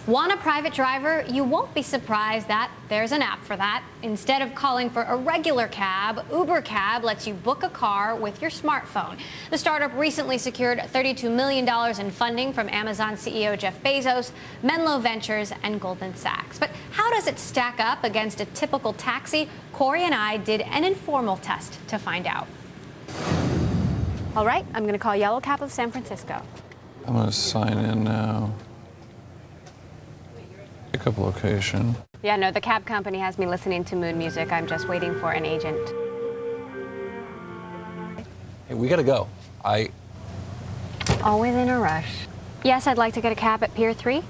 Want a private driver? You won't be surprised that there's an app for that. Instead of calling for a regular cab, Uber Cab lets you book a car with your smartphone. The startup recently secured $32 million in funding from Amazon CEO Jeff Bezos, Menlo Ventures, and Goldman Sachs. But how does it stack up against a typical taxi? Cory and I did an informal test to find out. All right, I'm going to call Yellow Cab of San Francisco. I'm going to sign in now. Pickup location. Yeah, no, the cab company has me listening to mood music. I'm just waiting for an agent. Hey, we gotta go. Always in a rush. Yes, I'd like to get a cab at Pier 3.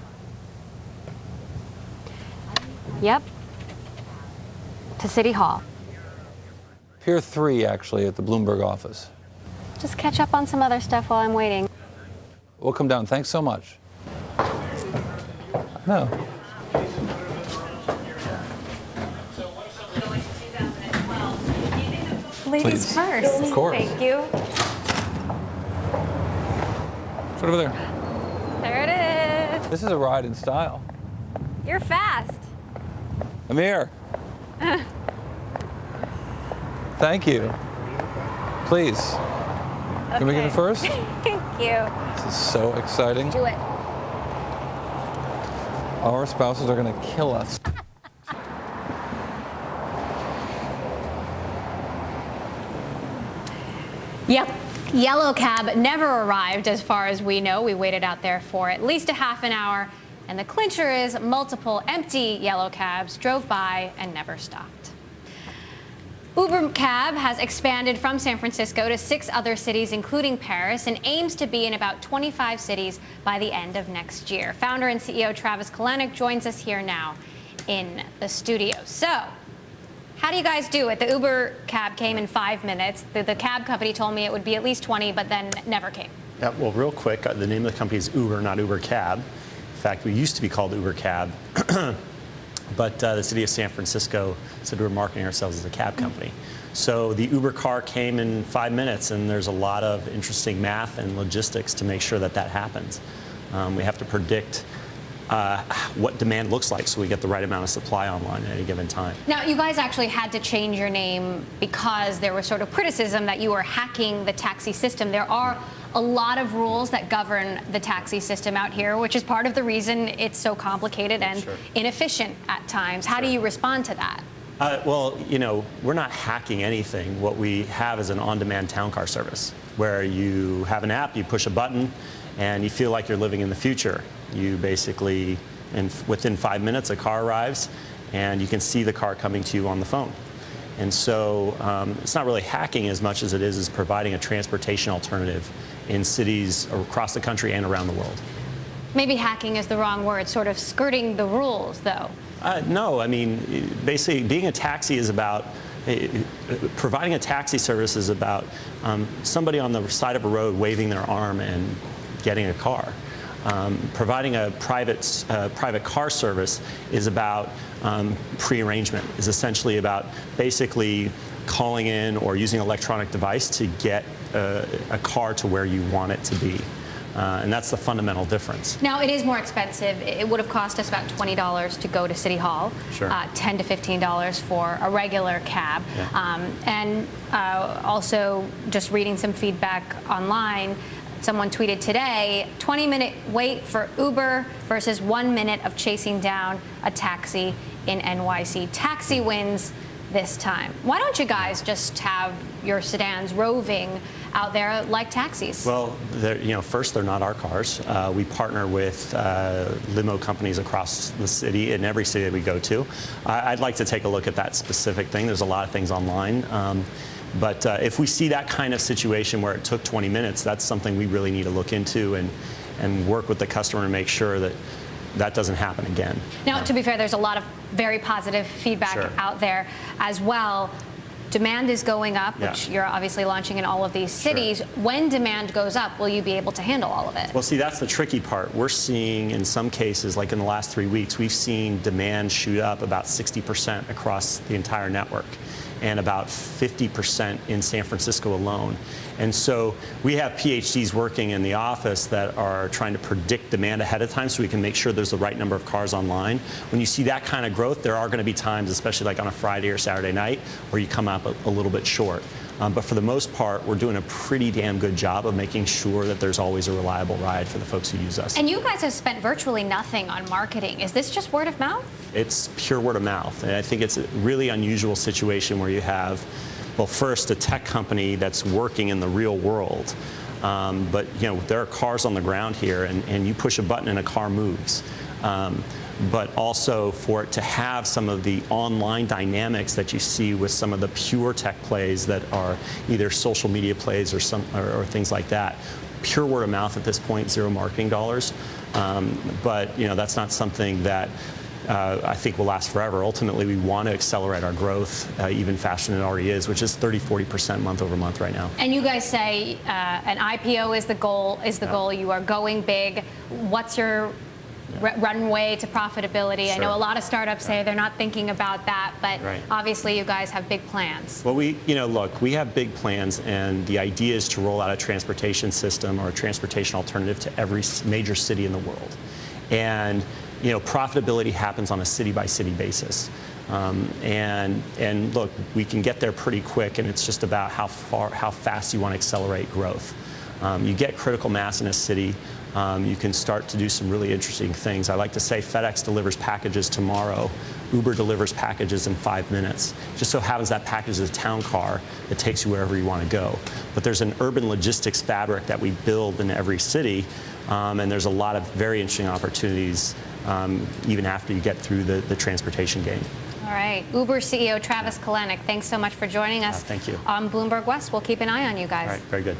Yep. To City Hall. Pier 3, actually, at the Bloomberg office. Just catch up on some other stuff while I'm waiting. We'll come down. Thanks so much. No. Ladies first. Of course. Thank you. It's over there. There it is. This is a ride in style. You're fast. I'm here. Thank you. Please. Okay. Can we get it first? Thank you. This is so exciting. Do it. Our spouses are going to kill us. Yep. Yellow Cab never arrived as far as we know. We waited out there for at least a half an hour. And the clincher is multiple empty yellow cabs drove by and never stopped. Uber Cab has expanded from San Francisco to 6 other cities, including Paris, and aims to be in about 25 cities by the end of next year. Founder and CEO Travis Kalanick joins us here now in the studio. So, how do you guys do it? The Uber Cab came in 5 minutes. The cab company told me it would be at least 20, but then never came. Yeah, well, real quick, the name of the company is Uber, not Uber Cab. In fact, we used to be called Uber Cab, but the city of San Francisco said we were marketing ourselves as a cab company. So the Uber car came in 5 minutes, and there's a lot of interesting math and logistics to make sure that that happens. We have to predict what demand looks like so we get the right amount of supply online at any given time. Now, you guys actually had to change your name because there was sort of criticism that you were hacking the taxi system. There are a lot of rules that govern the taxi system out here, which is part of the reason it's so complicated and inefficient at times. How do you respond to that? Well, you know, we're not hacking anything. What we have is an on-demand town car service where you have an app, you push a button, and you feel like you're living in the future. You basically, within 5 minutes, a car arrives, and you can see the car coming to you on the phone. And so it's not really hacking as much as it is providing a transportation alternative in cities across the country and around the world. Maybe hacking is the wrong word, sort of skirting the rules, though. No, I mean, basically, being a taxi is about providing a taxi service is about somebody on the side of a road waving their arm and getting a car. Providing a private car service is about pre-arrangement, is essentially about basically calling in or using an electronic device to get a car to where you want it to be. And that's the fundamental difference. Now, it is more expensive. It would have cost us about $20 to go to City Hall, sure. $10 to $15 for a regular cab. Yeah. Also, just reading some feedback online, someone tweeted today, 20-minute wait for Uber versus 1 minute of chasing down a taxi in NYC. Taxi wins this time. Why don't you guys just have your sedans roving out there like taxis? Well, first, they're not our cars. We partner with limo companies across the city, in every city that we go to. I'd like to take a look at that specific thing. There's a lot of things online. But if we see that kind of situation where it took 20 minutes, that's something we really need to look into and work with the customer to make sure that that doesn't happen again. Now, to be fair, there's a lot of very positive feedback out there as well. Demand is going up, which you're obviously launching in all of these cities. When demand goes up, will you be able to handle all of it? Well, see, that's the tricky part. We're seeing, in some cases, like in the last 3 weeks, we've seen demand shoot up about 60% across the entire network. and about 50% in San Francisco alone. And so we have PhDs working in the office that are trying to predict demand ahead of time so we can make sure there's the right number of cars online. When you see that kind of growth, there are going to be times, especially like on a Friday or Saturday night, where you come up a little bit short. But for the most part, we're doing a pretty damn good job of making sure that there's always a reliable ride for the folks who use us. And you guys have spent virtually nothing on marketing. Is this just word of mouth? It's pure word of mouth. And I think it's a really unusual situation where you have, well, first, a tech company that's working in the real world. But there are cars on the ground here, and you push a button and a car moves. But also for it to have some of the online dynamics that you see with some of the pure tech plays that are either social media plays or things like that. Pure word of mouth at this point, zero marketing dollars. But that's not something that I think will last forever. Ultimately, we want to accelerate our growth even faster than it already is, which is 30–40% month over month right now. And you guys say an IPO is the goal. Goal. You are going big. What's your runway to profitability? Sure. I know a lot of startups say they're not thinking about that, but obviously you guys have big plans. Well, look, we have big plans, and the idea is to roll out a transportation system or a transportation alternative to every major city in the world. And profitability happens on a city-by-city basis. And look, we can get there pretty quick, and it's just about how fast you want to accelerate growth. You get critical mass in a city, you can start to do some really interesting things. I like to say FedEx delivers packages tomorrow. Uber delivers packages in 5 minutes. Just so happens that package is a town car that takes you wherever you want to go. But there's an urban logistics fabric that we build in every city, and there's a lot of very interesting opportunities even after you get through the transportation game. All right. Uber CEO Travis Kalanick, thanks so much for joining us. Thank you. On Bloomberg West, we'll keep an eye on you guys. All right, very good.